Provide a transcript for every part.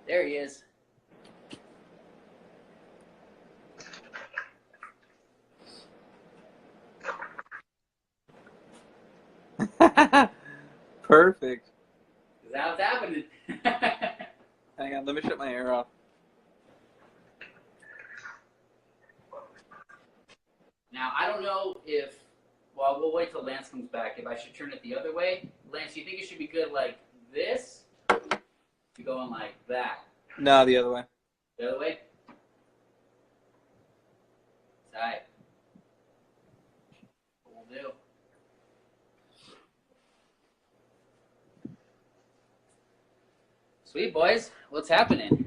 There he is. Perfect. Is that what's happening? Hang on, let me shut my air off. Now, I don't know if, well, we'll wait till Lance comes back. If I should turn it the other way. Lance, you think it should be good like this? You're going like that. No, the other way. The other way? Tight. What we'll do. Sweet, boys. What's happening?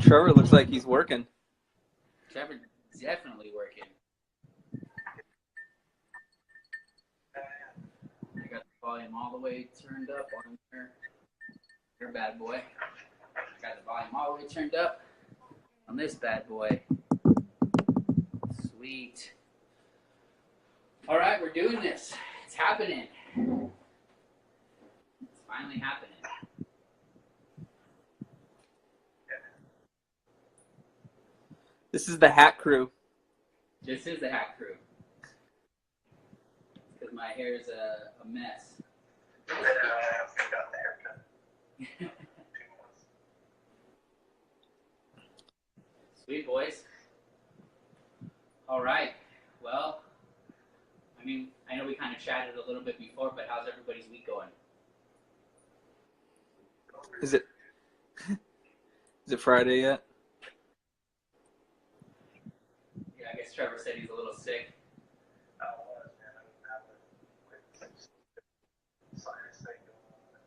Trevor looks like he's working. Trevor's definitely working. I got the volume all the way turned up on there. You're a bad boy. I got the volume all the way turned up on this bad boy. Sweet. All right, we're doing this. It's happening. It's finally happening. This is the Hat Crew. This is the Hat Crew. Because my hair is a mess. I haven't gotten the haircut. Sweet, boys. All right. Well, I mean, I know we kind of chatted a little bit before, but how's everybody's week going? Is it Friday yet? Yeah, I guess Trevor said he's a little sick. I was, man. I didn't have a sinus thing going on. And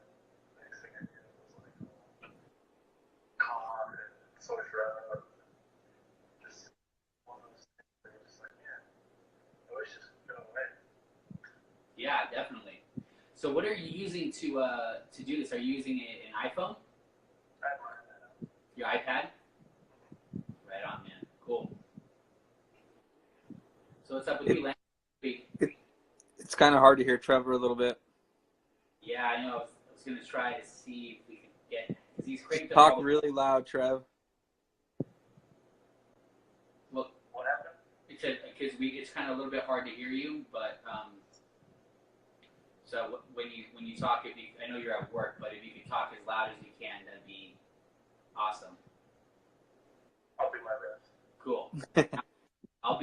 the next thing I did was like cough and sore throat. Just one of those things where you're just like, man, I wish this would go away. Yeah, definitely. So what are you using to do this? Are you using an iPhone? I don't mind that. Your iPad? Right on, man. Cool. So what's up with you, Lance? It's kind of hard to hear Trevor a little bit. Yeah, I know. I was going to try to see if we could get, because he's cranked up. Talk really loud, Trev. Well, What happened? because it's kind of a little bit hard to hear you, but so when you talk, I know you're at work, but if you could talk as loud as you can, that'd be awesome. I'll do my best. Cool. I'll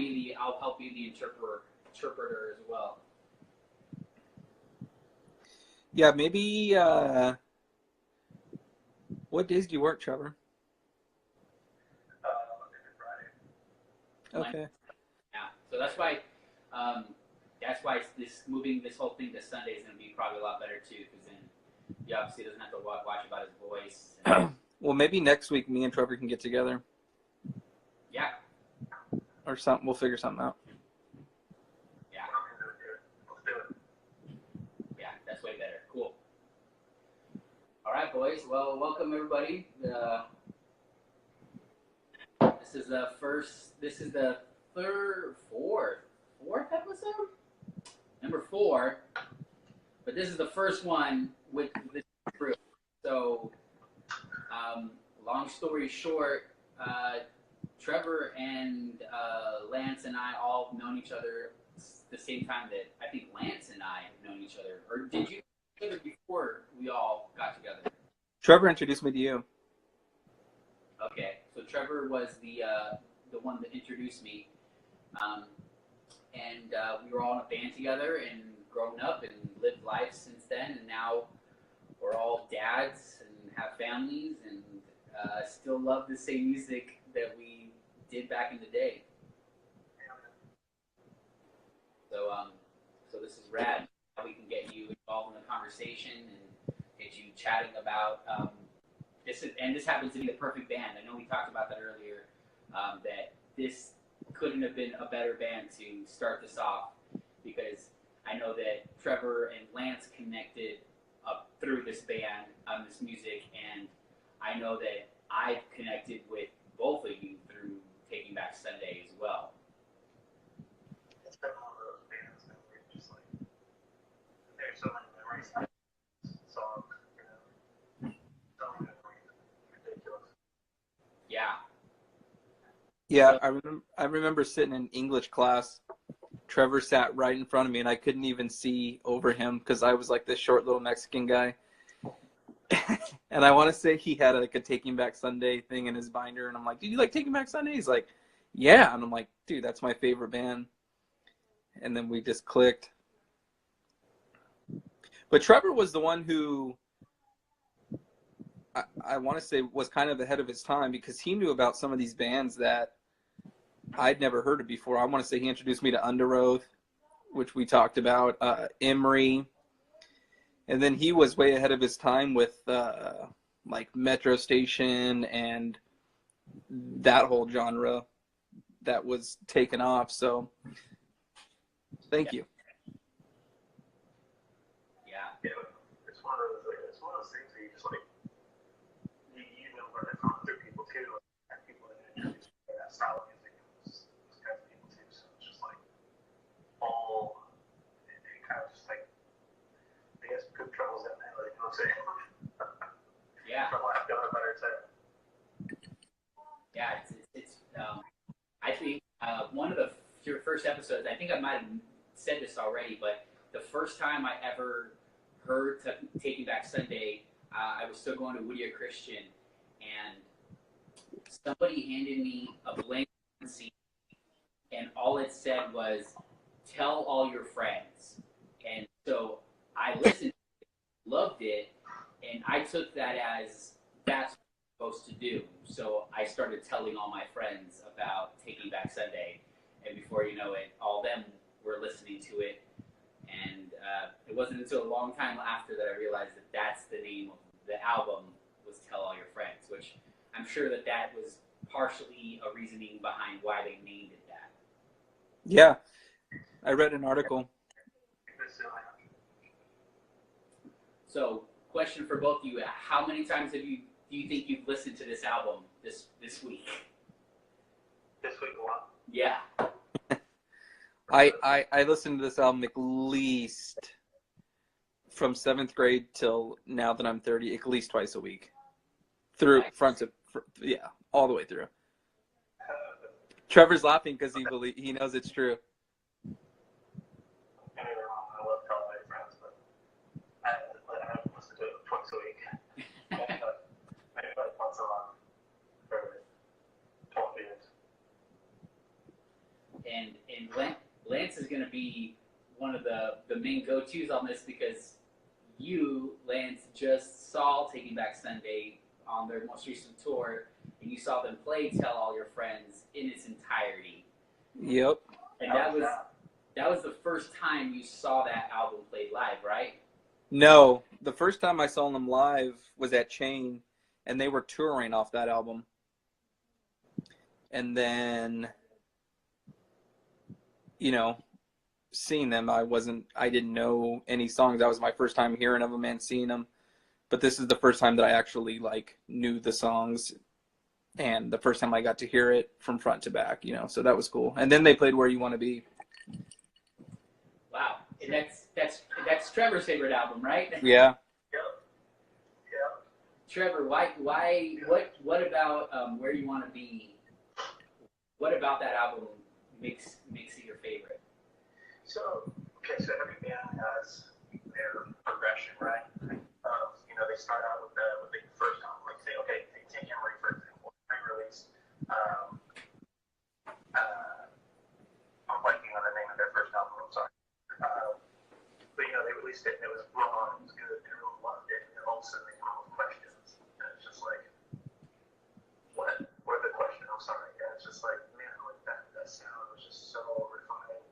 help you the interpreter as well. Yeah, maybe. What days do you work, Trevor? Monday through Friday. Okay. Yeah. So that's why moving this whole thing to Sunday is going to be probably a lot better too, because then he obviously doesn't have to watch about his voice. Well, maybe next week me and Trevor can get together Yeah. or something. We'll figure something out. Yeah. Let's do it. Yeah. That's way better. Cool. All right, boys. Well, welcome everybody. This is the fourth episode? Number 4. But this is the first one with this group. So, long story short, Trevor and Lance and I all have known each other the same time that I think Lance and I have known each other. Or did you know each other before we all got together? Trevor introduced me to you. Okay, so Trevor was the one that introduced me, and we were all in a band together and grown up and lived life since then, and now we're all dads and have families and still love the same music that we did back in the day. So this is rad. How we can get you involved in the conversation and get you chatting about. This happens to be the perfect band. I know we talked about that earlier, that this couldn't have been a better band to start this off, because I know that Trevor and Lance connected up through this band, this music, and I know that I've connected with both of you through Taking Back Sunday as well. It's been one of those bands that we're just like, there's so many memories, songs, Yeah, So I remember sitting in English class. Trevor sat right in front of me, and I couldn't even see over him because I was like this short little Mexican guy. And I want to say he had like a Taking Back Sunday thing in his binder, and I'm like, "Did you like Taking Back Sunday?" He's like, "Yeah," and I'm like, "Dude, that's my favorite band." And then we just clicked. But Trevor was the one who I want to say was kind of ahead of his time because he knew about some of these bands that I'd never heard of before. I want to say he introduced me to Under Oath, which we talked about, Emery, and then he was way ahead of his time with like Metro Station and that whole genre that was taken off. So thank you. yeah, Yeah, it's one of those things where you just like you know where to talk to people too, and people that introduce you to that style of music and those kinds of people too. So it's just like all it kind of just like I guess good troubles in there, like you know what I'm saying? yeah, For lack of a better term. yeah. I think one of the your first episodes. I think I might have said this already, but the first time I ever heard Taking Back Sunday, I was still going to Whittier Christian, and somebody handed me a blank CD, and all it said was, "Tell all your friends." And so I listened, loved it, and I took that as that's what I'm supposed to do. So I started telling all my friends about Taking Back Sunday, and before you know it, all of them were listening to it. And it wasn't until a long time after that I realized that that's the name of the album was Tell All Your Friends, which I'm sure that that was partially a reasoning behind why they named it that. Yeah, I read an article. So, question for both of you: how many times do you think you've listened to this album this week? This week a lot. Yeah. I listened to this album at least from 7th grade till now that I'm 30, at least twice a week. Through yeah, all the way through. Trevor's laughing because he knows it's true. I love Tell All Your Friends, but I haven't listened to it twice a week. Maybe like once a month for 12 years. And Lance is going to be one of the main go-tos on this because you, Lance, just saw Taking Back Sunday on their most recent tour, and you saw them play Tell All Your Friends in its entirety. Yep. And that was the first time you saw that album played live, right? No, the first time I saw them live was at Chain, and they were touring off that album. And then, you know, seeing them, I didn't know any songs. That was my first time hearing of them and seeing them. But this is the first time that I actually like knew the songs, and the first time I got to hear it from front to back, you know, so that was cool. And then they played Where You Want to Be. Wow. And that's Trevor's favorite album, right? Yeah. Yeah. Trevor, what about Where You Want to Be? What about that album makes it your favorite? So every band has their progression, right? You know, they start out with the first album, like say, okay, take Emery for example, pre-release. I'm blanking on the name of their first album. I'm sorry. But you know, they released it and it was raw, it was good, everyone loved it, and then all of a sudden they come out with questions, and it's just like, what the question? I'm sorry. Yeah, it's just like, man, like that sound was just so refined.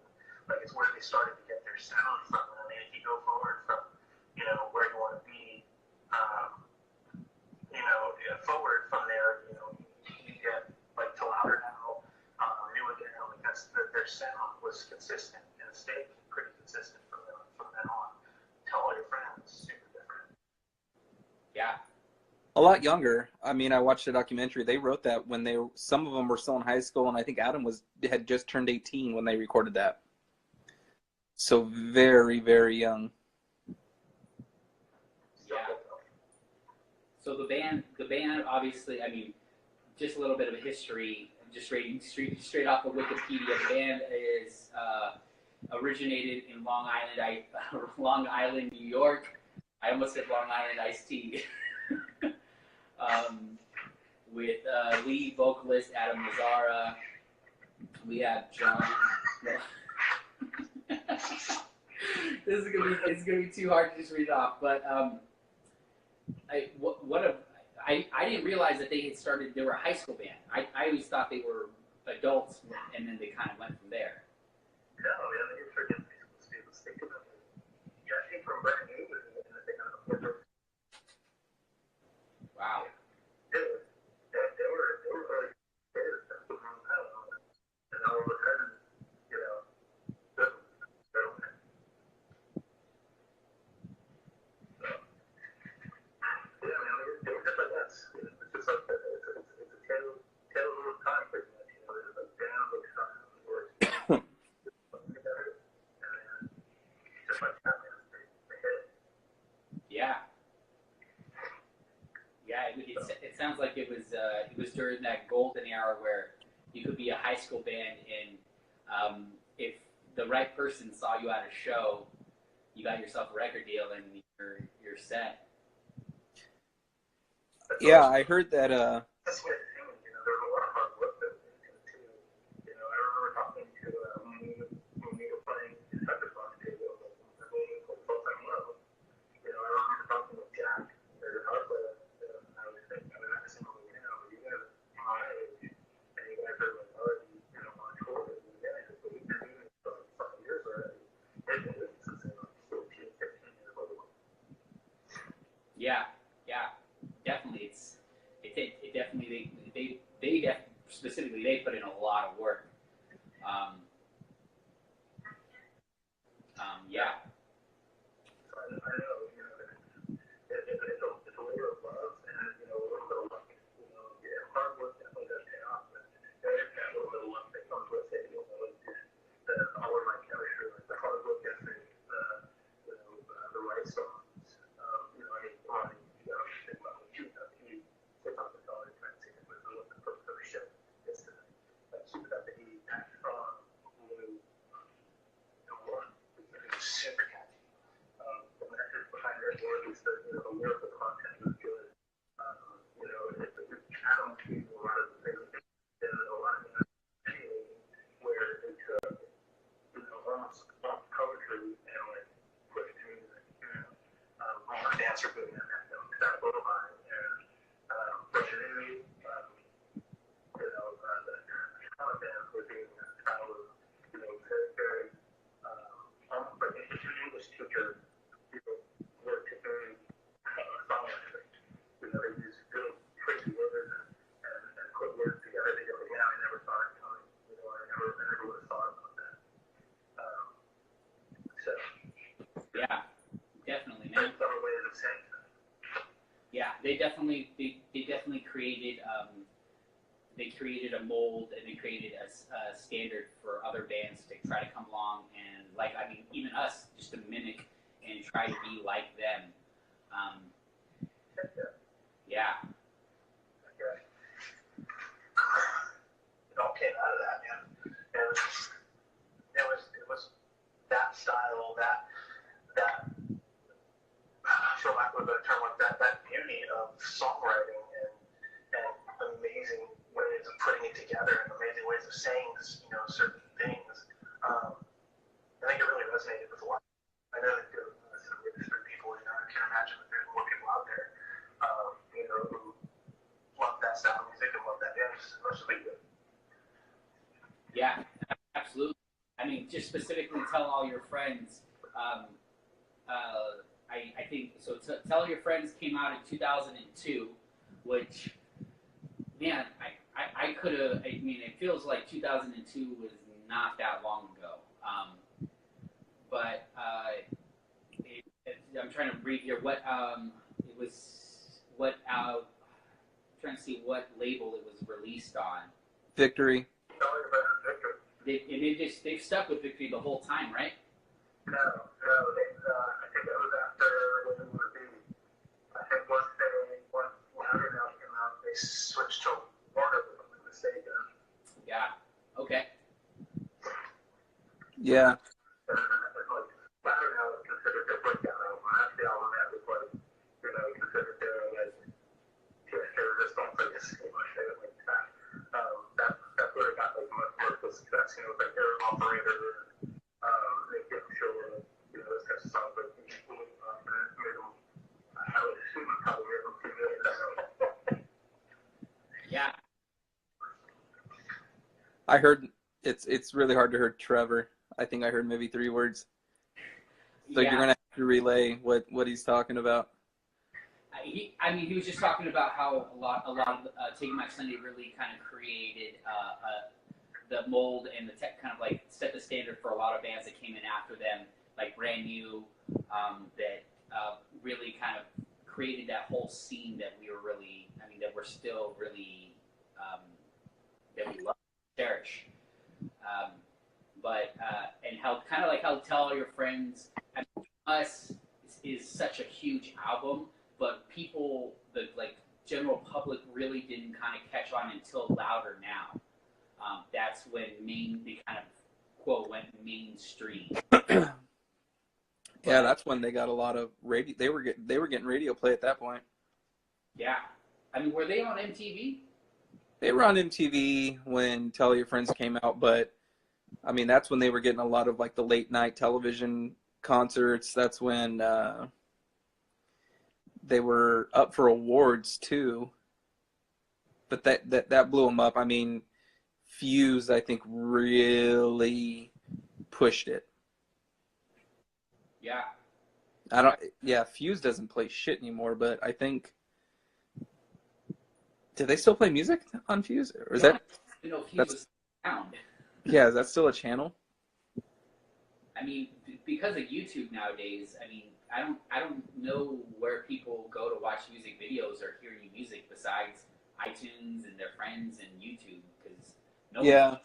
Like it's where they started to get their sound from. I mean, if you go forward from, you know, Where You Want to Be, you know, forward from there, you know, you get like To Louder Now, New Again. Like their sound was consistent and it stayed pretty consistent from then on. Tell All Your Friends, super different. Yeah. A lot younger. I mean, I watched the documentary. They wrote that when some of them were still in high school, and I think Adam had just turned 18 when they recorded that. So very, very young. Yeah. So the band, obviously, I mean, just a little bit of a history. just reading straight off of Wikipedia. The band is originated in Long Island, New York. I almost said Long Island Iced Tea. With lead vocalist Adam Lazzara. We have John. It's gonna be too hard to just read it off. But I didn't realize that they were a high school band. I always thought they were adults, and then they kind of went from there. No, yeah, you're freaking high school students. Think about it. Yeah, I came from brand new, and they got a corporate. Wow. They were really kids. I don't know. And all of a sudden, you know, they're yeah, man, they were just like us. It's just like it's a tale of a time, pretty much. You know, there's like down, like sun, or together, and then just like that, man, they hit it. Yeah. Yeah, it sounds like it was during that golden era where you could be a high school band, and if the right person saw you at a show, you got yourself a record deal, and you're set. Yeah, I heard that. That's what it seemed. You know, there was a lot of hard work that went into it too. You know, I remember talking to when we were playing Sacrifice table, when we were full-time level. You know, I remember talking with Jack, their guitar player, and I was thinking, I mean, I just remember, you know, you guys are my age, and you guys are like already, you know, on tour with you guys, but we've been doing it for like 5 years already. They've been doing it since they were like 14, 15 years old. Yeah, definitely. It definitely specifically they put in a lot of work. Yeah. I know, you know, it's a labor of love, and you know, a little bit of luck. You know, yeah, hard work definitely does pay off, but there's that little bit of luck that comes with it. You know, all of my chemistry, like the hard work ethic, the right songs. You know, you know, think about what you have. You take off the color, try to take it with the perfect show. It's keep it up to 80 song, super catchy. The message behind their work is that, you know, the lyrical content is good. You know, it challenged me a lot of the things that they did, a lot of where they took, you know, almost poetry and like put it to music, you know. Almost dancer boom and that little line, and but really, you know, the talent bands were doing that style of, you know, very almost like an English teacher, you know, work to very songwriting. You know, they use good, tricky words and put words together. They go, yeah, I never saw it coming. You know, I never would have thought about that. So. Yeah, definitely, man. There's other ways of saying that. Yeah, they definitely created a mold, and they created a standard for other bands to try to come along and, like, I mean, even us, just to mimic and try to be like them. Yeah. Okay. It all came out of that, man. And it was that style, that for lack of a better term, like that beauty of songwriting and amazing ways of putting it together and amazing ways of saying, you know, certain things. I think it really resonated with a lot. I know that there were some really certain people, you know, I can't imagine that there's more people out there, you know, who love that style of music and love that band just as much as we do. Yeah, absolutely. I mean, just specifically tell all your friends. I think so. Tell Your Friends came out in 2002, which, man, I could have. I mean, it feels like 2002 was not that long ago. But I'm trying to read here. What it was. What I'm trying to see what label it was released on. Victory. They've stuck with Victory the whole time, right? No, I think it was after when it would be. I think when Underground came out, they switched to Warner, if I'm not mistaken. Yeah. And it's like, Louder Now is considered their breakout album. That's the album that was like, considered their, like, just don't play this too much, they like that. That's where it got like much more success, like Air Operator, they get sure, those types of songs, but people, made them, I would assume it probably made them 2 million. Yeah. I heard it's really hard to hear Trevor. I think I heard maybe 3 words. So Yeah. you're gonna have to relay what he's talking about. He was just talking about how a lot of Taking Back Sunday really kind of created the mold and the tech, kind of like set the standard for a lot of bands that came in after them, like Brand New, that really kind of created that whole scene that we were really, that we're still really, that we love and cherish. And how kind of like how Tell All Your Friends, Us is such a huge album, but people, the like general public, really didn't kind of catch on until Louder Now. That's when they kind of quote went mainstream. Yeah, that's when they got a lot of radio. They were getting radio play at that point. Yeah, were they on MTV? They were on MTV when Tell Your Friends came out, but that's when they were getting a lot of like the late night television concerts. That's when they were up for awards too. But that blew them up. Fuse, I think, really pushed it. Yeah. Fuse doesn't play shit anymore, but I think, do they still play music on Fuse? Or is that? Fuse was sound. Yeah, is that still a channel? Because of YouTube nowadays, I don't know where people go to watch music videos or hear new music besides iTunes and their friends and YouTube, because no one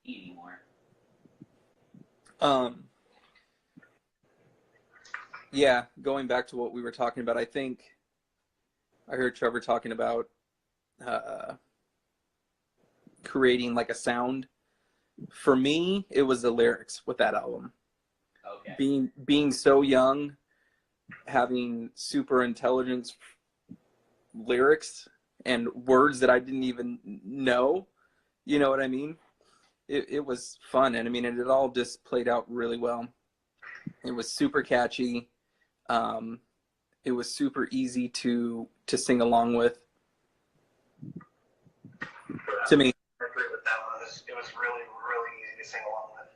anymore. Yeah, going back to what we were talking about, I think I heard Trevor talking about creating like a sound. For me, it was the lyrics with that album. Okay. Being so young, having super intelligent lyrics and words that I didn't even know, you know what I mean? It was fun, and it all just played out really well. It was super catchy. It was super easy to sing along with. To me. I agree with that one. It was really, really easy to sing along with.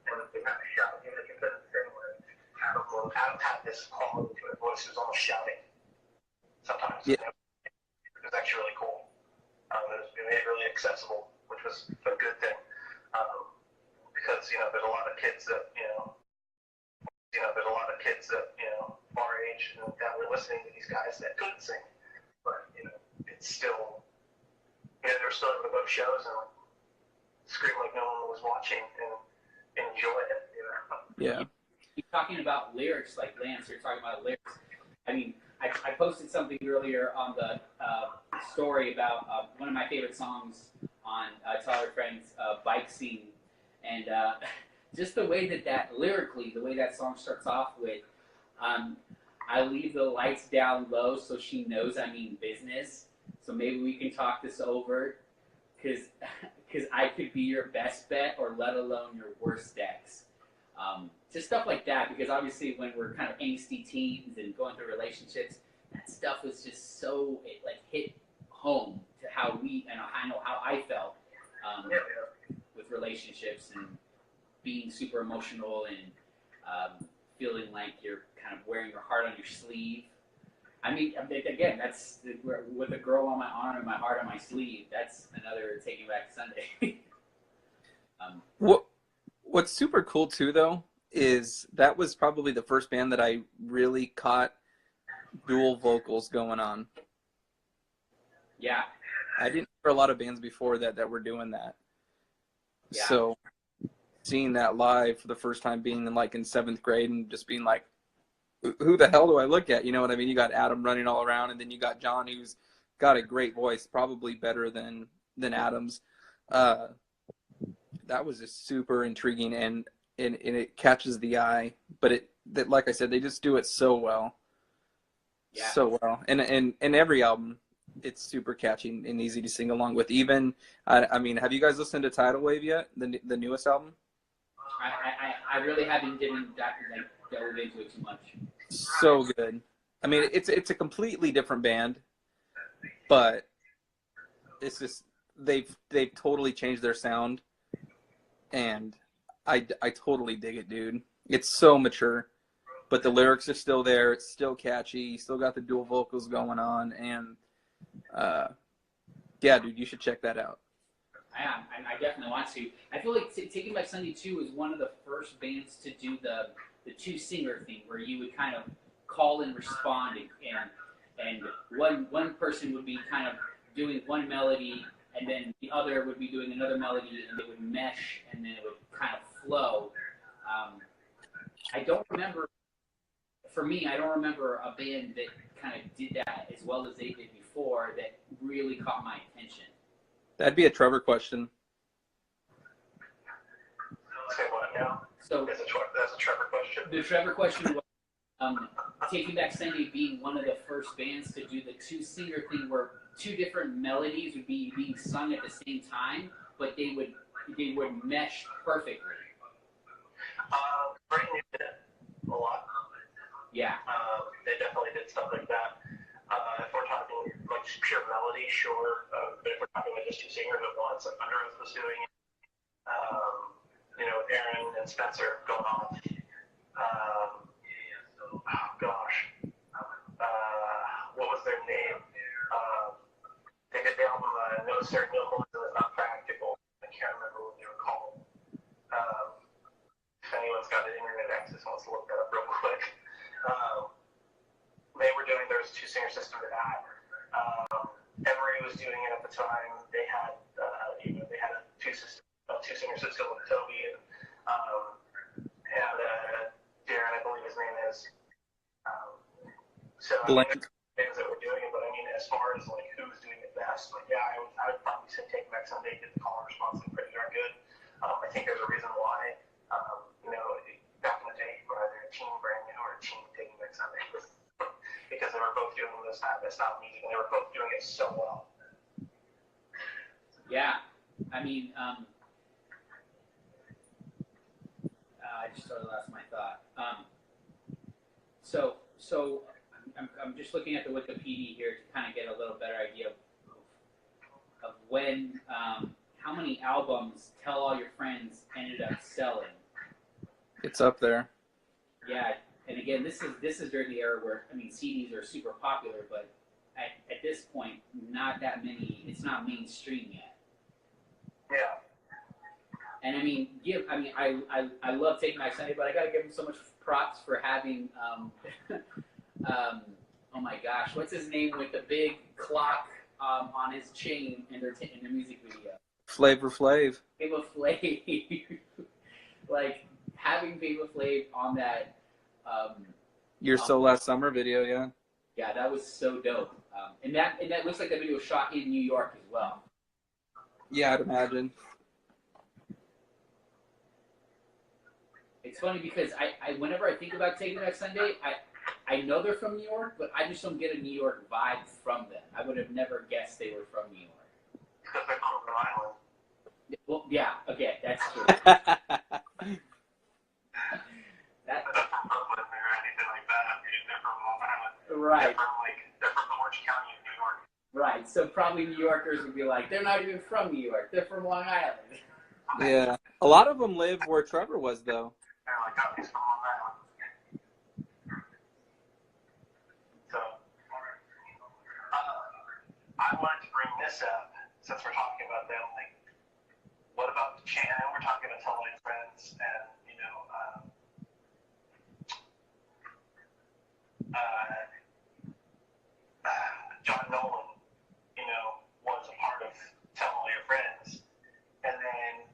And they had to shout. You couldn't sing with Adam had this quality to his voice. He was almost shouting sometimes. Yeah. It was actually really cool. It made it really accessible, which was a good thing. Because, there's a lot of kids that, our age that were listening to these guys that couldn't sing. But, it's still, they were still able to go to shows and scream like no one was watching and enjoy it, Yeah. You're talking about lyrics, like Lance, you're talking about lyrics. I posted something earlier on the story about one of my favorite songs on Tell Our Friends, Bike Scene. And just the way that lyrically, the way that song starts off with, I leave the lights down low so she knows I mean business. So maybe we can talk this over, because I could be your best bet, or let alone your worst ex. Just stuff like that, because obviously when we're kind of angsty teens and going through relationships, that stuff was just so, it like hit home to how I know how I felt with relationships and being super emotional and feeling like you're kind of wearing your heart on your sleeve. Again, that's with a girl on my arm and my heart on my sleeve. That's another Taking Back Sunday. What's super cool too, though, is that was probably the first band that I really caught dual vocals going on. Yeah. I didn't hear a lot of bands before that were doing that. Yeah. So seeing that live for the first time, being in 7th grade and just being like, who the hell do I look at? You know what I mean? You got Adam running all around, and then you got John, who's got a great voice, probably better than Adam's. That that was just super intriguing, and it catches the eye. But like I said, they just do it so well. Yeah. So well. And every album, it's super catchy and easy to sing along with. Even, I mean, have you guys listened to Tidal Wave yet? The newest album? I really haven't didn't delve into it too much. So good. I mean, it's a completely different band, but it's just they've totally changed their sound, and I totally dig it, dude. It's so mature, but the lyrics are still there. It's still catchy. You still got the dual vocals going on, and yeah, dude, you should check that out. I definitely want to. I feel like Taking Back Sunday 2 is one of the first bands to do the two-singer thing, where you would kind of call and respond, and one person would be kind of doing one melody, and then the other would be doing another melody, and they would mesh, and then it would kind of flow. I don't remember, for me, I don't remember a band that kind of did that as well as they did before that really caught my attention. That'd be a Trevor question. Say what now? So That's a Trevor question. the Trevor question was Taking Back Sunday being one of the first bands to do the two-singer thing where two different melodies would be being sung at the same time, but they would mesh perfectly. Brand New did it a lot. Yeah. They definitely did stuff like that. If we're talking like just pure melody, sure. But if we're talking like just two singers at once, like Under Oath was doing it. With Aaron and Spencer going off. Oh gosh. What was their name? They did the album No Sir, No Holes Is Not Practical. I can't remember what they were called. If anyone's got an internet access wants to look that up real quick. They were doing their two-singer system to that. Emery was doing it at the time. They had they had a two-singer system with Toby and Darren, I believe his name is. So things that we're doing it, but I mean, as far as like who's doing it best, like yeah, I would probably say Taking Back Sunday did the call and response thing pretty darn good. I think there's a reason why. Back in the day, were either a team Brand New or a team Taking Back Sunday, because they were both doing this style of music, and they were both doing it so well. Yeah. I mean, I just sort of lost my thought. So I'm just looking at the Wikipedia here to kind of get a little better idea of when, how many albums Tell All Your Friends ended up selling. It's up there. Yeah, and again, this is during the era where, I mean, CDs are super popular, but at this point, not that many. It's not mainstream yet. Yeah. And I mean, I love Taking Back Sunday, but I gotta give him so much props for having, oh my gosh, what's his name with the big clock on his chain in their music video? Flavor Flav. Flavor Flav, like having Flavor Flav on that. Your So Last Summer video, yeah. Yeah, that was so dope. And that looks like that video was shot in New York as well. Yeah, I'd imagine. It's funny because I whenever I think about Taking Back Sunday, I know they're from New York, but I just don't get a New York vibe from them. I would have never guessed they were from New York. Because they're from Rhode Island. Well, yeah, okay, that's true. They're not from Brooklyn or anything like that. They're from Long Island. Right. They're from Orange County in New York. Right. So probably New Yorkers would be like, they're not even from New York. They're from Long Island. Yeah. A lot of them live where Trevor was, though. They're like, oh, he's from Long Island. So, I wanted to bring this up since we're talking about them. Like, what about the channel? We're talking about Tell All Your Friends and, John Nolan, was a part of Tell All Your Friends. And then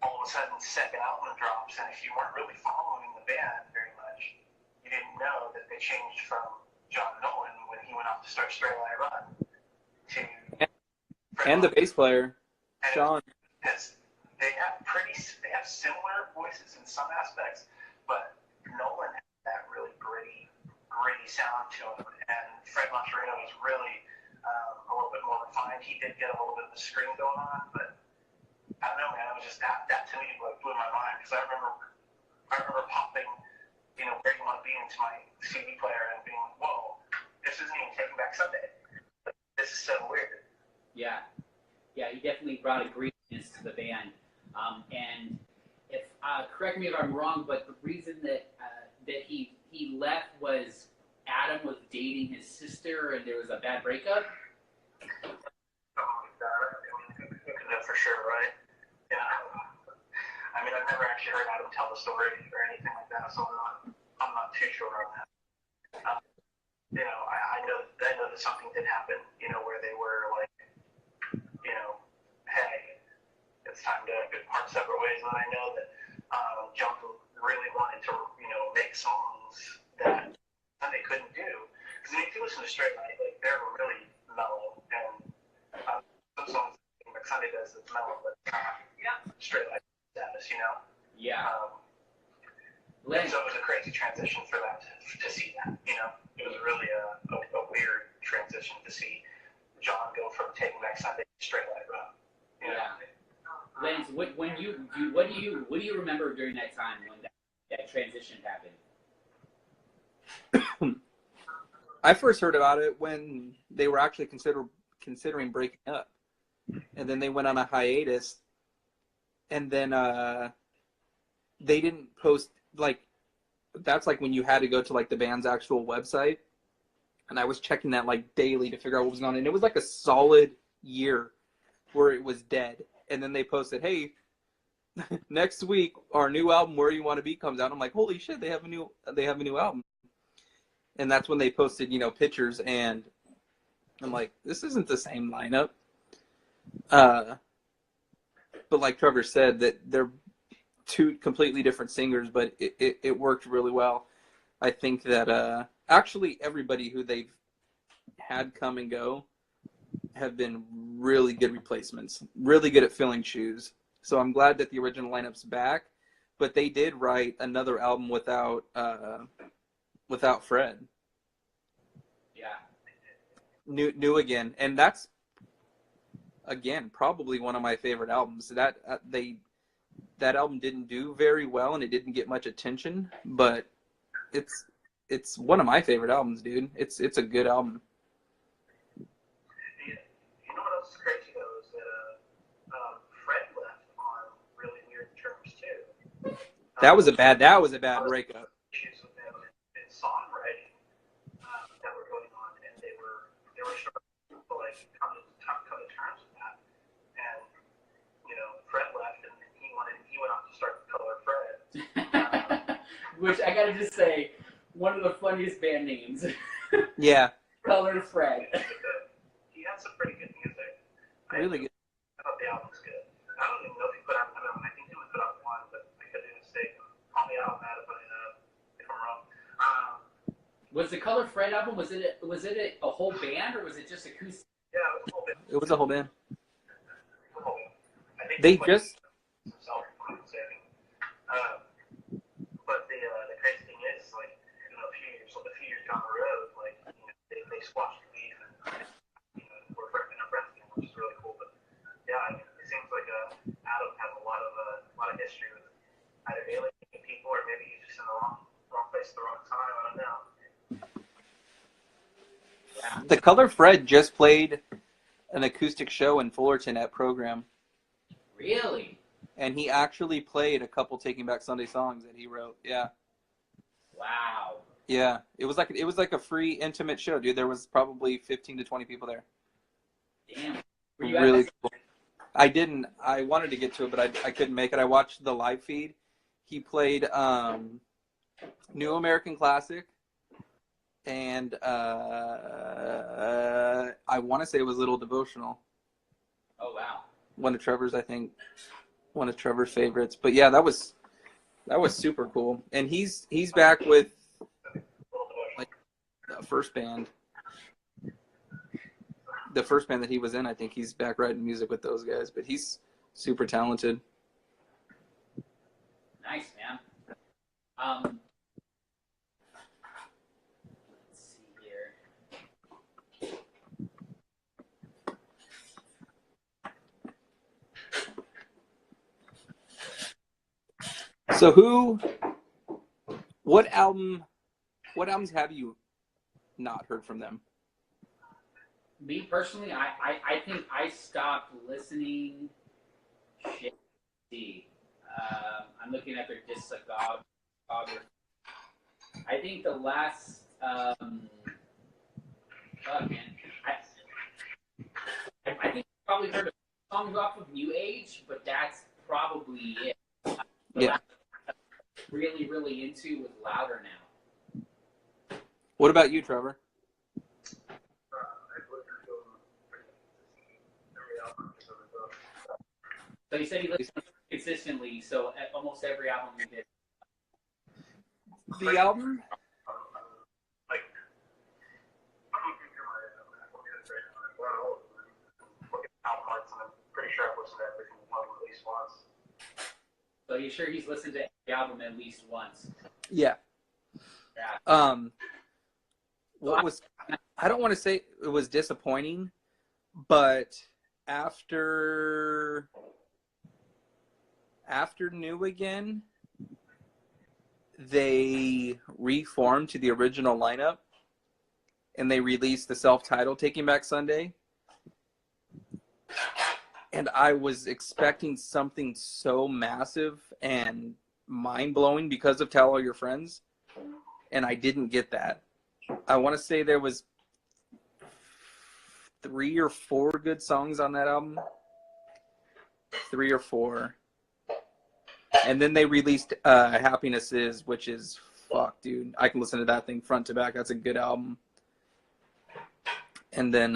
all of a sudden, second album drops, and if you weren't really following the band very much, you didn't know that they changed from John Nolan when he went off to start Straight Lie Run to... And the bass player, Sean. His they have similar voices in some aspects, but Nolan has that really gritty sound to him, and Fred Monterino was really a little bit more refined. He did get a little bit of the scream going on, but I don't know, man. It was just that to me like blew my mind, because I remember popping, Where You Want to Be into my CD player and being, whoa, this isn't even Taking Back Sunday. Like, this is so weird. Yeah, he definitely brought a greenness to the band. And if correct me if I'm wrong, but the reason that he left was Adam was dating his sister and there was a bad breakup. Something like that. I mean, who can know for sure, right? Yeah. I mean, I've never actually heard Adam tell the story or anything like that, so I'm not too sure on that. I know that something did happen, where they were like, hey, it's time to part separate ways. And I know that Jump really wanted to, make songs that they couldn't do. Because if you listen to Straight Light, like, they're really mellow, and some songs like Sunday does it's mellow, but Straight Light status, Yeah. And so it was a crazy transition for them to see that, It was really a weird transition to see John go from Taking Back Sunday to Straight Light Run. Yeah. Lance, what do you remember during that time when that transition happened? I first heard about it when they were actually considering breaking up, and then they went on a hiatus, and then they didn't post, like, that's like when you had to go to like the band's actual website, and I was checking that like daily to figure out what was going on, and it was like a solid year where it was dead. And then they posted, hey, next week our new album Where You Want to Be comes out. I'm like, holy shit, they have a new album. And that's when they posted, pictures, and I'm like, this isn't the same lineup. But like Trevor said, that they're two completely different singers, but it worked really well. I think that actually everybody who they've had come and go have been really good replacements, really good at filling shoes. So I'm glad that the original lineup's back, but they did write another album without Fred. Yeah. New Again, and that's again probably one of my favorite albums. That album didn't do very well and it didn't get much attention, but it's one of my favorite albums, dude. It's a good album. You know what else is crazy though is that Fred left on really weird terms too. That was a bad breakup. Issues with them in songwriting that were going on, and they were struggling to like come to terms with that. And Fred left, and he went on to start Color Fred. Which I gotta just say, one of the funniest band names. Yeah. Color Fred. He had some pretty good music. Really good. I thought the album was good. I don't even know if he put out. I think he only put out one, but I could be mistaken. Call me out on that if I'm wrong. Was the Color Fred album? Was it a whole band or was it just acoustic? Yeah, it was a whole band. It was a whole band. I think They just. But the crazy thing is, like, a few years down the road, like, they squashed the beef and we're friends again, which is really cool. But yeah, I mean, it seems like Adam has a lot of history with either alienating people or maybe he's just in the wrong place at the wrong time. I don't know. Yeah. The Color Fred just played an acoustic show in Fullerton at Program. Really? And he actually played a couple Taking Back Sunday songs that he wrote. Yeah. Wow. Yeah. It was like a free intimate show, dude. There was probably 15 to 20 people there. Damn. Were you Really at that? cool. I didn't. I wanted to get to it, but I couldn't make it. I watched the live feed. He played New American Classic, and I want to say it was Little Devotional. Oh wow. One of Trevor's favorites. But yeah, that was super cool. And he's back with like the first band that he was in. I think he's back writing music with those guys, but he's super talented. So what albums have you not heard from them? Me personally, I think I stopped listening. Shit. I'm looking at their discography. I think the last. Fuck, man. I think I probably heard a songs off of New Age, but that's probably it. The Yeah. last really, really into was Louder Now. What about you, Trevor? I've listened to them pretty every album. So you said he listened consistently, so at almost every album he did. The album? Like, I'm looking through my Apple Music right now. I've got all of them. Looking at album arts, and I'm pretty sure I've listened to every single one at least once. So you sure he's listened to every album at least once? Yeah. Yeah. What was, I don't want to say it was disappointing, but after New Again, they reformed to the original lineup and they released the self-titled Taking Back Sunday. And I was expecting something so massive and mind-blowing because of Tell All Your Friends, and I didn't get that. I want to say there was 3 or 4 good songs on that album. 3 or 4. And then they released Happiness Is, which is, fuck, dude. I can listen to that thing front to back. That's a good album. And then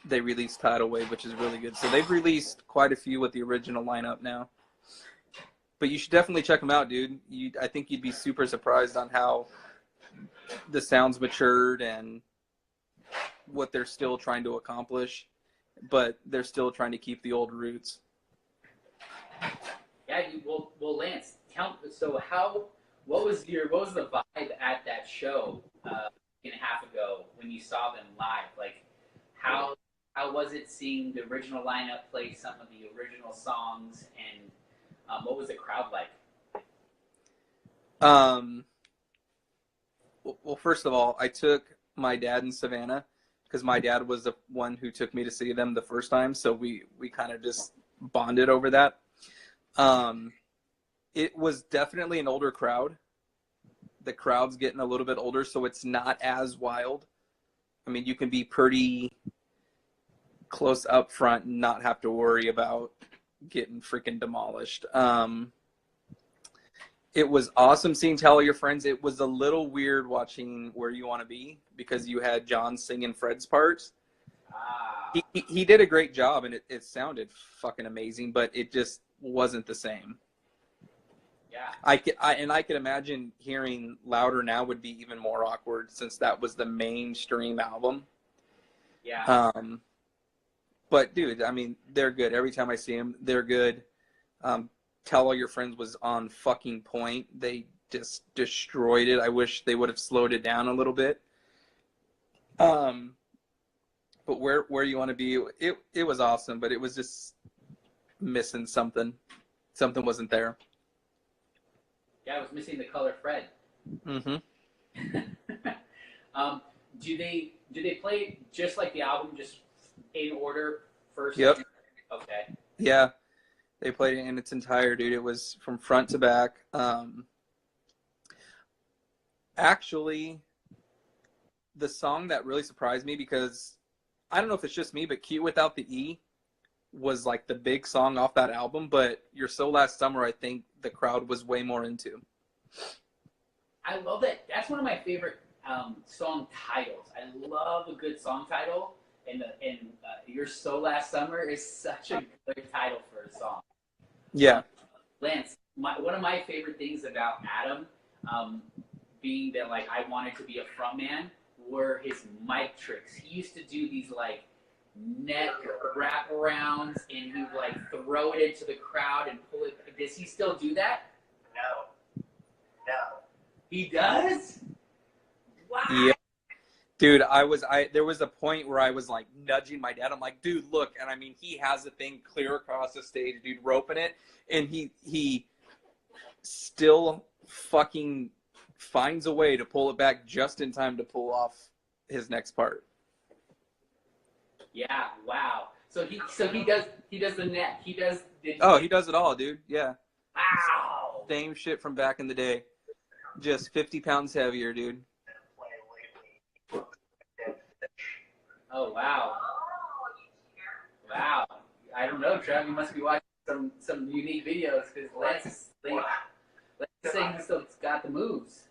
they released Tidal Wave, which is really good. So they've released quite a few with the original lineup now. But you should definitely check them out, dude. I think you'd be super surprised on how the sound's matured and what they're still trying to accomplish, but they're still trying to keep the old roots. Yeah, well, Lance, so what was the vibe at that show a and a half ago when you saw them live? Like, how was it seeing the original lineup play some of the original songs, and what was the crowd like? Well, first of all, I took my dad in Savannah because my dad was the one who took me to see them the first time, so we kind of just bonded over that. It was definitely an older crowd. The crowd's getting a little bit older, so it's not as wild. I mean, you can be pretty close up front and not have to worry about getting freaking demolished. It was awesome seeing Tell All Your Friends. It was a little weird watching Where You Want to Be because you had John singing Fred's parts. He did a great job, and it sounded fucking amazing, but it just wasn't the same. Yeah. I could imagine hearing Louder Now would be even more awkward since that was the mainstream album. Yeah. But dude, I mean, they're good. Every time I see them, they're good. Tell All Your Friends was on fucking point. They just destroyed it. I wish they would have slowed it down a little bit. But where you want to be, it was awesome, but it was just missing something. Something wasn't there. Yeah, I was missing the color Fred. Mm-hmm. Do they play just like the album, just in order first? Yep. Okay. Yeah, they played it in its entire, dude. It was from front to back. Actually, the song that really surprised me, because I don't know if it's just me, but Cute Without the E was like the big song off that album, but You're So Last Summer, I think the crowd was way more into. I love that. That's one of my favorite song titles. I love a good song title, and You're So Last Summer is such a good title for a song. Yeah. Lance, one of my favorite things about Adam, being that like I wanted to be a frontman, were his mic tricks. He used to do these like neck wraparounds, and he would like throw it into the crowd and pull it. Does he still do that? No. He does? Wow. Yeah. Dude, there was a point where I was like nudging my dad. I'm like, dude, look. And I mean, he has the thing clear across the stage, dude, roping it. And he still fucking finds a way to pull it back just in time to pull off his next part. Yeah, wow. So he does the neck. He does Oh, he does it all, dude. Yeah. wow. Same shit from back in the day. Just 50 pounds heavier, dude. Oh wow. Wow. I don't know, Trev. You must be watching some unique videos because Lance is saying he still got the moves.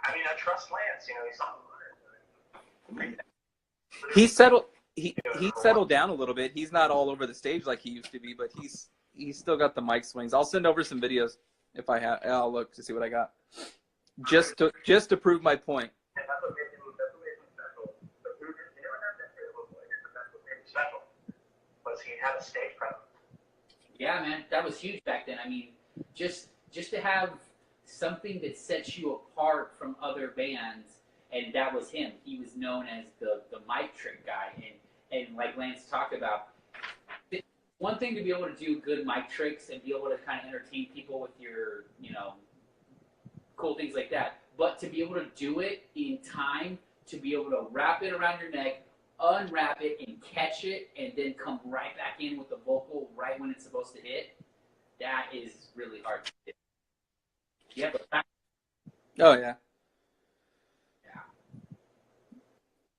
I mean, I trust Lance. You know, He settled. He settled down a little bit. He's not all over the stage like he used to be, but he's still got the mic swings. I'll send over some videos if I have. I'll look to see what I got. Just to prove my point. And that's what made him special. The food, he never had that great look like it, but that's what made him special. Was he had a stage presence. Yeah, man, that was huge back then. I mean, just to have something that sets you apart from other bands, and that was him. He was known as the mic trick guy, and like Lance talked about, one thing to be able to do good mic tricks and be able to kind of entertain people with your, cool things like that, but to be able to do it in time, to be able to wrap it around your neck, unwrap it and catch it, and then come right back in with the vocal right when it's supposed to hit, that is really hard to do. Yeah, but Oh yeah. yeah,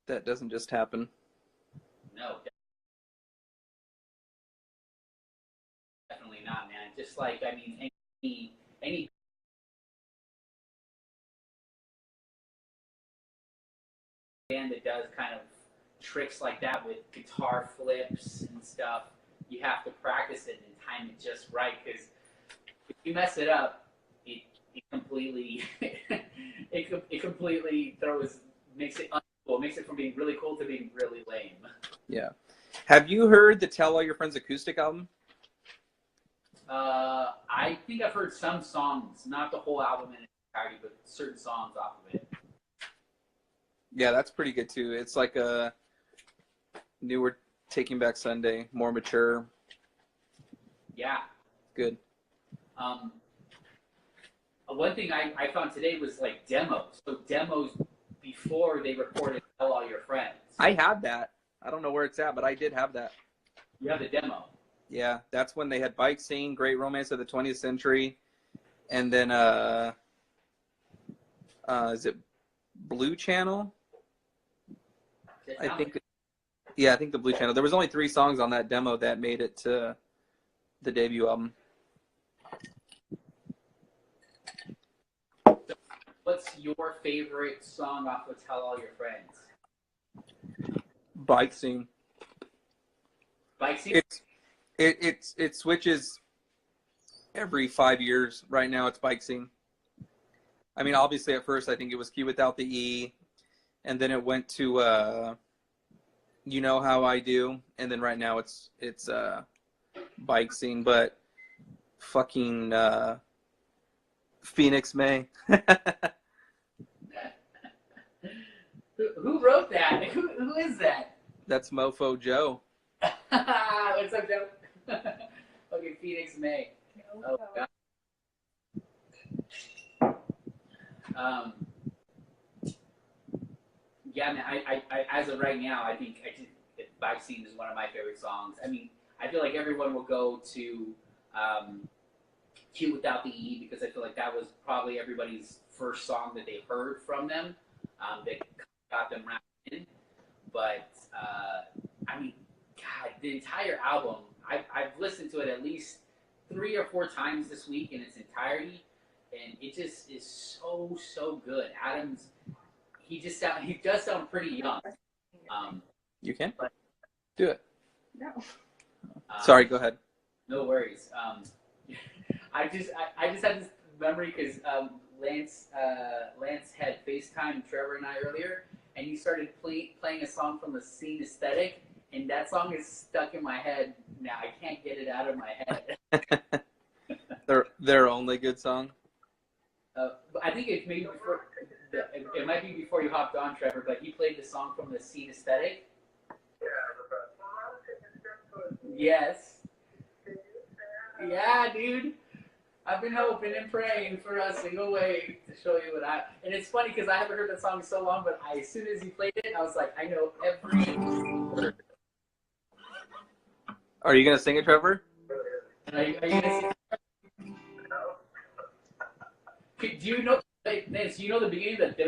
That doesn't just happen. no, definitely not, man. Just like, I mean, any band that does kind of tricks like that with guitar flips and stuff, you have to practice it and time it just right, because if you mess it up, it completely it completely makes it uncool, makes it from being really cool to being really lame. Yeah. Have you heard the Tell All Your Friends acoustic album? I think I've heard some songs, not the whole album in its entirety, but certain songs off of it. Yeah, that's pretty good too. It's like a newer Taking Back Sunday, more mature. Yeah. Good. One thing I found today was like demos. So demos before they recorded Tell All Your Friends. I had that. I don't know where it's at, but I did have that. You have the demo. Yeah, that's when they had Bike Scene, Great Romance of the 20th Century, and then is it Blue Channel? I think the Blue Channel. There was only 3 songs on that demo that made it to the debut album. What's your favorite song off of Tell All Your Friends? Bike Scene. Bike Scene? It switches every 5 years. Right now it's Bike Scene. I mean, obviously at first I think it was Q without the E, and then it went to You Know How I Do, and then right now it's Bike Scene, but fucking Phoenix May. Who wrote that? Who is that? That's Mofo Joe. What's up, Joe? Okay, Phoenix May. Oh, God. Yeah, man. I as of right now, I think Bike Scene is one of my favorite songs. I mean, I feel like everyone will go to Q without the E, because I feel like that was probably everybody's first song that they heard from them, that got them wrapped in. But I mean, God, the entire album, I've listened to it at least 3 or 4 times this week in its entirety, and it just is so good. Adams, he does sound pretty young. You can but, do it. No. Sorry, go ahead. No worries. I just had this memory because Lance had FaceTimed Trevor and I earlier, and he started playing a song from the Scene Aesthetic, and that song is stuck in my head now. I can't get it out of my head. Their only good song. But I think it maybe before. It might be before you hopped on, Trevor, but he played the song from the Scene Aesthetic. Yes. Yeah, dude. I've been hoping and praying for a single way to show you what I. And it's funny because I haven't heard that song in so long, but as soon as you played it, I was like, I know every word. Are you gonna sing it, Trevor? Are you gonna sing? Do you know? Nance, do you know the beginning of the?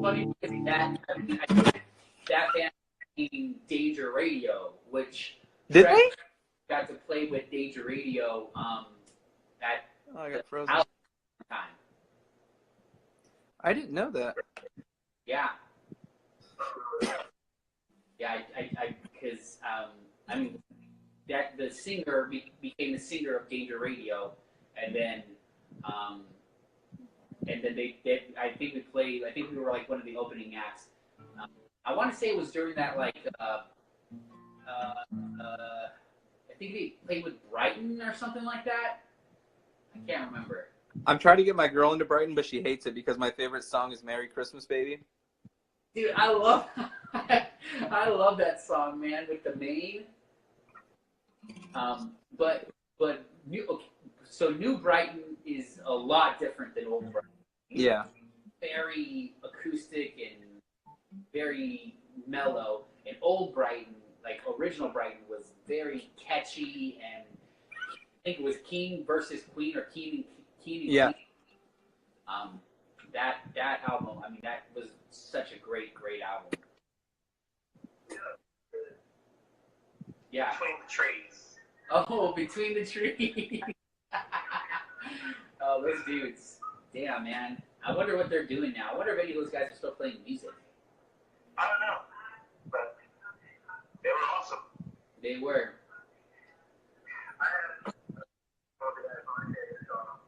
Funny because that band being Danger Radio, which Did Trevor they? got to play with Danger Radio at Oh, I got frozen. time. I didn't know that. Yeah. Yeah, because I mean, that the singer became the singer of Danger Radio, and then they I think we played. I think we were like one of the opening acts. I want to say it was during that like I think they played with Brighton or something like that. I can't remember. I'm trying to get my girl into Brighton, but she hates it because my favorite song is "Merry Christmas, Baby." Dude, I love I love that song, man, with the main. But New Brighton is a lot different than Old Brighton. Yeah. Very acoustic and very mellow. And Old Brighton, like original Brighton, was very catchy, and I think it was King versus Queen or King and Yeah. Queen. That album, I mean, that was such a great album. Yeah. Between the trees. Oh, Between the Trees. Oh, those dudes. Damn, man. I wonder what they're doing now. I wonder if any of those guys are still playing music. I don't know, but they were awesome. They were. I had organized my day song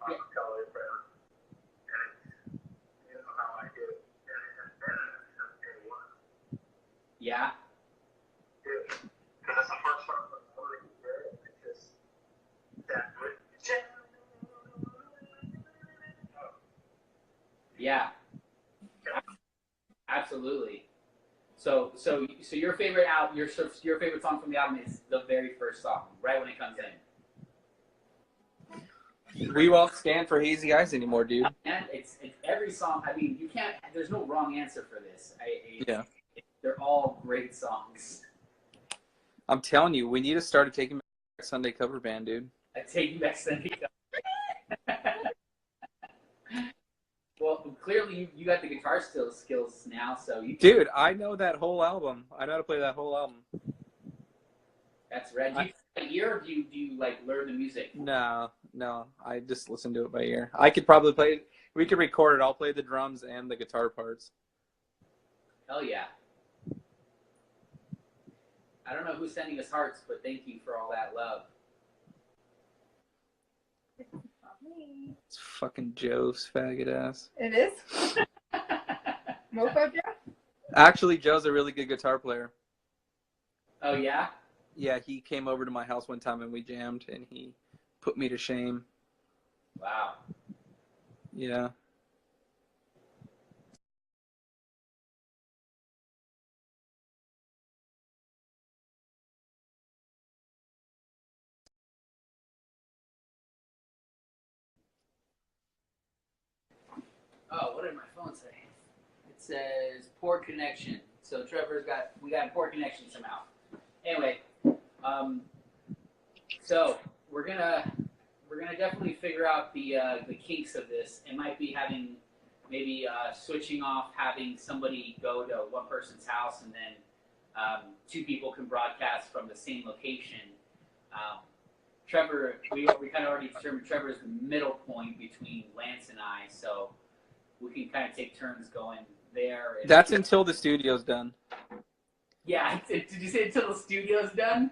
on Color Forever, and it's, you know how I do it, and it has been since day one. Yeah. Because that's the first song I've ever heard. It's just that good. Yeah. Absolutely. So your favorite album, your favorite song from the album is the very first song, right when it comes in. We won't stand for Hazy Eyes anymore, dude. And it's every song. I mean, you can't. There's no wrong answer for this. Yeah. They're all great songs. I'm telling you, we need to start a Taking Back Sunday cover band, dude. I take you back Sunday. Well, clearly you got the guitar skills now, so you. Dude, I know that whole album. I know how to play that whole album. That's rad. Do you play by ear, or do you like learn the music? No, I just listen to it by ear. I could probably play it. We could record it. I'll play the drums and the guitar parts. Hell yeah. I don't know who's sending us hearts, but thank you for all that love. It's fucking Joe's faggot ass. It is? Mofo Joe? Actually, Joe's a really good guitar player. Oh, yeah? Yeah, he came over to my house one time and we jammed, and he put me to shame. Wow. Yeah. Oh, what did my phone say? It says poor connection. So we got poor connection somehow. Anyway, so we're gonna definitely figure out the kinks of this. It might be having maybe switching off, having somebody go to one person's house, and then two people can broadcast from the same location. Trevor, we kind of already determined Trevor is the middle point between Lance and I, so we can kind of take turns going there. That's until the studio's done. Yeah, did you say until the studio's done?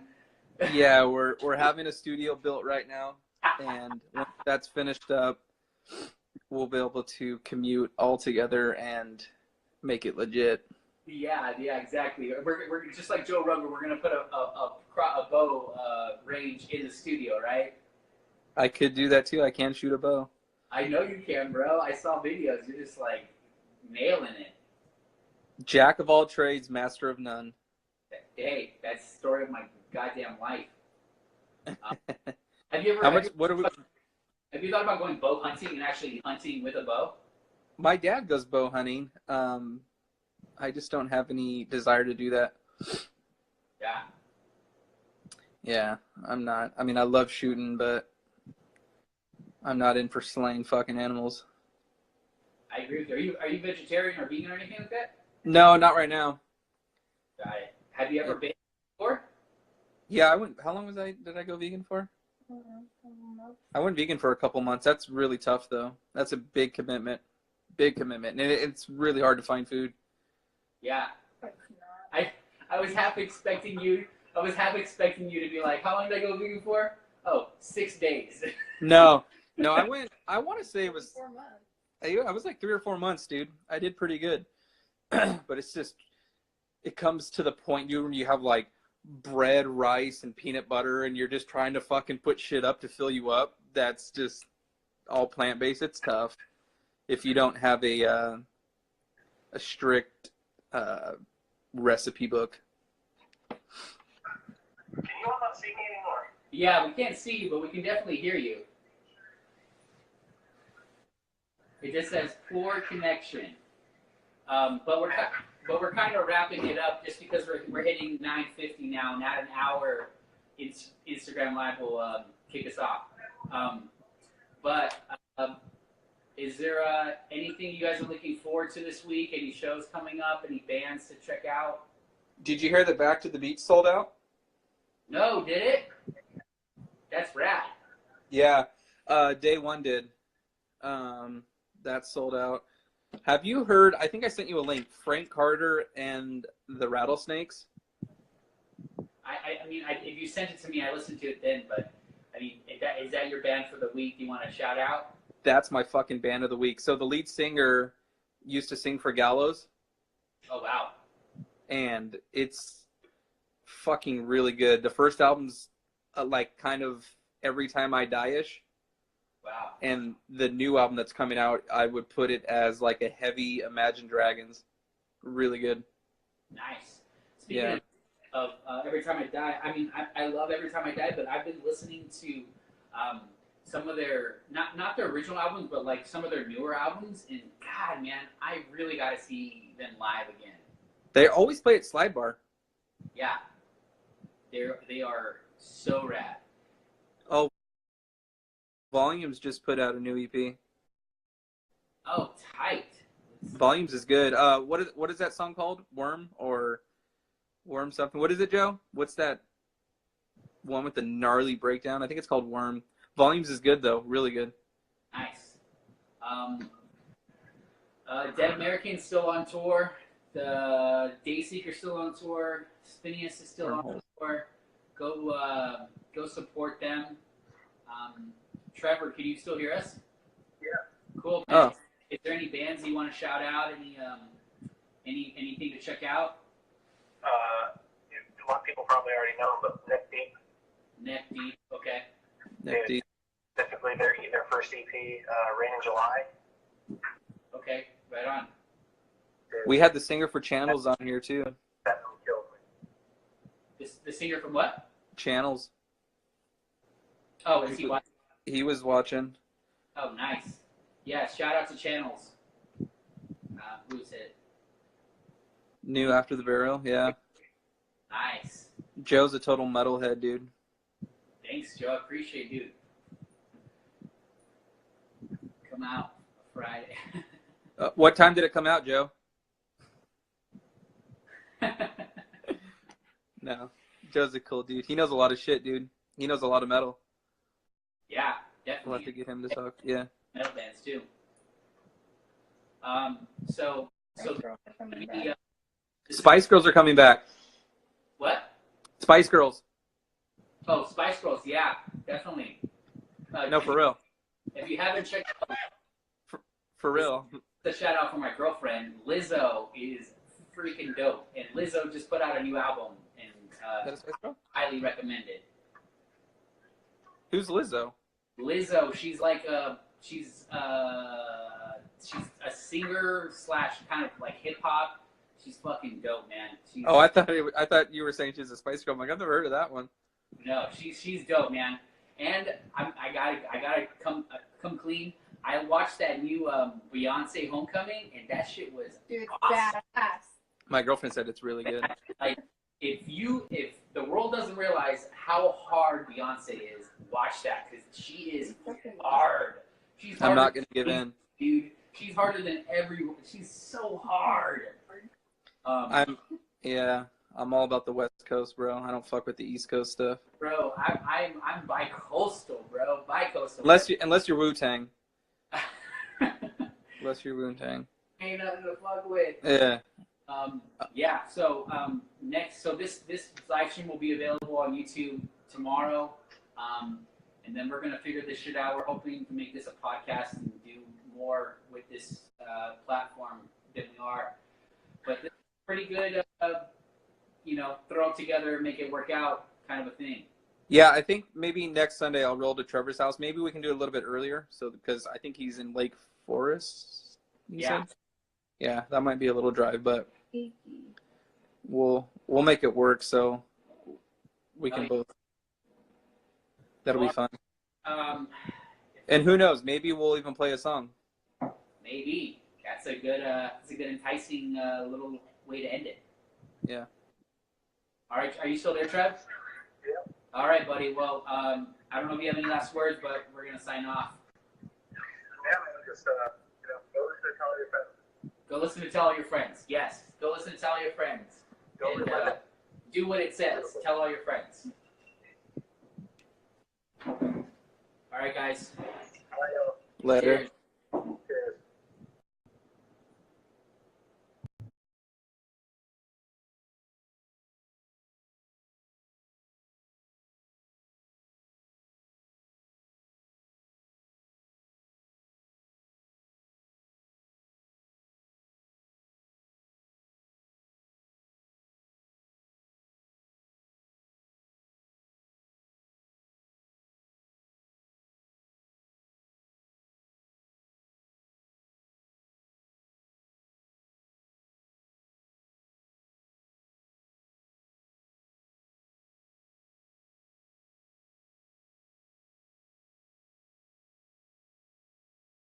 Yeah, we're having a studio built right now, and once that's finished up, we'll be able to commute all together and make it legit. Yeah, exactly. We're just like Joe Rogan. We're gonna put a bow range in the studio, right? I could do that too. I can shoot a bow. I know you can, bro. I saw videos. You're just like nailing it. Jack of all trades, master of none. Hey, that's the story of my goddamn life. Have you ever? How much? What are we? Have you thought about going bow hunting and actually hunting with a bow? My dad goes bow hunting. I just don't have any desire to do that. Yeah. Yeah, I'm not. I mean, I love shooting, but I'm not in for slaying fucking animals. I agree with you. Are you vegetarian or vegan or anything like that? No, not right now. Got it. Have you ever been before? Yeah, I went. How long did I go vegan for? I went vegan for a couple months. That's really tough, though. That's a big commitment. Big commitment, and it's really hard to find food. Yeah. I was half expecting you. I was half expecting you to be like, "How long did I go vegan for?" Oh, 6 days. No, I went. I want to say it was. 4 months. I was like 3 or 4 months, dude. I did pretty good, but it's just it comes to the point you have like bread, rice, and peanut butter, and you're just trying to fucking put shit up to fill you up. That's just all plant based. It's tough if you don't have a strict recipe book. Can you all not see me anymore? Yeah, we can't see you, but we can definitely hear you. It just says poor connection. But we're kind of wrapping it up just because we're hitting 9:50 now, and at an hour, Instagram Live will kick us off. Is there anything you guys are looking forward to this week? Any shows coming up? Any bands to check out? Did you hear that Back to the Beach sold out? No, did it? That's rad. Yeah, Day One did. That sold out. Have you heard? I think I sent you a link. Frank Carter and the Rattlesnakes. I mean, if you sent it to me, I listened to it then. But I mean, is that your band for the week? You want to shout out? That's my fucking band of the week. So the lead singer used to sing for Gallows, Oh wow. and it's fucking really good. The first album's like kind of Every Time I Die-ish. Wow. And the new album that's coming out, I would put it as like a heavy Imagine Dragons. Really good. Nice. Speaking of Every Time I Die, I mean, I love Every Time I Die, but I've been listening to some of their, not their original albums, but like some of their newer albums, and God, man, I really got to see them live again. They always play at Slide Bar. Yeah. They are so rad. Oh, Volumes just put out a new EP. Oh, tight. Volumes is good. What is that song called? Worm or Worm something? What is it, Joe? What's that one with the gnarly breakdown? I think it's called Worm. Volumes is good though, really good. Nice. Dead American's still on tour. The Dayseeker's still on tour. Phineas is still on tour. Go support them. Trevor, can you still hear us? Yeah. Cool. Oh. Is there any bands you want to shout out? Anything to check out? A lot of people probably already know, but Neck Deep. Neck Deep. Okay. Neck Deep. Specifically, their first EP, Rain in July. Okay. Right on. We had the singer for Channels on here too. That really killed me. The singer from what? Channels. Oh, is he watching? He was watching. Oh, nice. Yeah, shout out to Channels. Who's it? New After the Burial, yeah. Nice. Joe's a total metalhead, dude. Thanks, Joe. I appreciate you. Come out Friday. What time did it come out, Joe? No. Joe's a cool dude. He knows a lot of shit, dude. He knows a lot of metal. Yeah, We'll have to definitely. get him to talk. Yeah. Metal bands too. So maybe, Spice Girls are coming back. what? Spice Girls. Oh, Spice Girls. Yeah, definitely. No, for real. If you haven't checked out For real. the shout out for my girlfriend, Lizzo is freaking dope, and Lizzo just put out a new album, and Is that a Spice Girl? highly recommend it. Who's Lizzo? Lizzo, she's like she's a singer slash kind of like hip hop. She's fucking dope, man. She's, Oh, I thought you were saying she's a Spice Girl. I'm like, I've never heard of that one. no, she's dope, man. And I gotta come clean. I watched that new Beyonce Homecoming, and that shit was Dude, awesome. badass. My girlfriend said it's really good. Like, if the world doesn't realize how hard Beyonce is, watch that because she is hard. She's I'm harder not gonna give in. dude. She's harder than everyone. She's so hard. I'm all about the West Coast, bro. I don't fuck with the East Coast stuff. Bro, I'm bi-coastal, bro. Bi-coastal. Unless you're Wu-Tang. Unless you're Wu-Tang. Ain't nothing to fuck with. Yeah. Yeah. So this live stream will be available on YouTube tomorrow, and then we're gonna figure this shit out. We're hoping to make this a podcast and do more with this platform than we are. But this is pretty good. Throw it together, make it work out, kind of a thing. Yeah, I think maybe next Sunday I'll roll to Trevor's house. Maybe we can do it a little bit earlier, because I think he's in Lake Forest. Yeah. Said? Yeah, that might be a little drive, but we'll make it work so we can both. That'll be fun. And who knows? Maybe we'll even play a song. Maybe that's a good enticing little way to end it. Yeah. All right, are you still there, Trev? Yeah. All right, buddy. Well, I don't know if you have any last words, but we're gonna sign off. Yeah, man, just go listen to Tell Your Friends. Go listen to Tell All Your Friends. Yes, go listen to Tell All Your Friends. And do what it says. Tell all your friends. All right, guys. Bye, y'all. Later. Cheers.